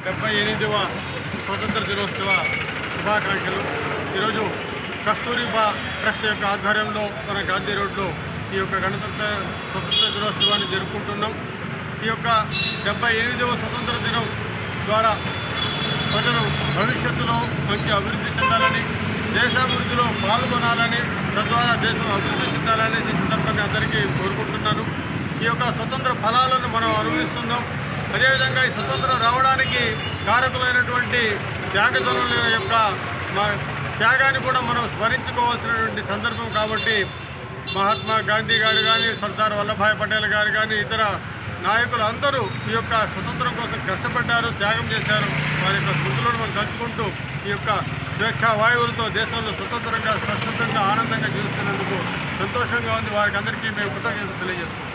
78వ స్వతంత్ర దినోత్సవ శుభాకాంక్షలు. ఈరోజు కస్తూరిబా ట్రస్ట్ యొక్క ఆధ్వర్యంలో మన గాంధీ రోడ్లో ఈ యొక్క స్వతంత్ర దినోత్సవాన్ని జరుపుకుంటున్నాం. ఈ యొక్క 78వ స్వతంత్ర దినం ద్వారా ప్రజలు భవిష్యత్తులో మంచి అభివృద్ధి చెందాలని, దేశాభివృద్ధిలో పాల్గొనాలని, తద్వారా దేశం అభివృద్ధి చెందాలని ఈ సందర్భంగా అందరికీ కోరుకుంటున్నాను. ఈ యొక్క స్వతంత్ర ఫలాలను మనం అనుభవిస్తున్నాం. అదేవిధంగా ఈ స్వతంత్రం రావడానికి కారకులైనటువంటి త్యాగజనుల యొక్క త్యాగాన్ని కూడా మనం స్మరించుకోవాల్సినటువంటి సందర్భం కాబట్టి మహాత్మా గాంధీ గారు కానీ, సర్దార్ వల్లభాయ్ పటేల్ గారు కానీ, ఇతర నాయకులు అందరూ ఈ యొక్క స్వతంత్రం కోసం కష్టపడ్డారు, త్యాగం చేశారు. వారి యొక్క స్మృతులను మనం తలుచుకుంటూ ఈ యొక్క స్వేచ్ఛా వాయువులతో దేశంలో స్వతంత్రంగా స్వచ్ఛందంగా ఆనందంగా జీవిస్తున్నందుకు సంతోషంగా ఉంది. వారికి అందరికీ మేము కృతజ్ఞతలు తెలియజేస్తున్నాం.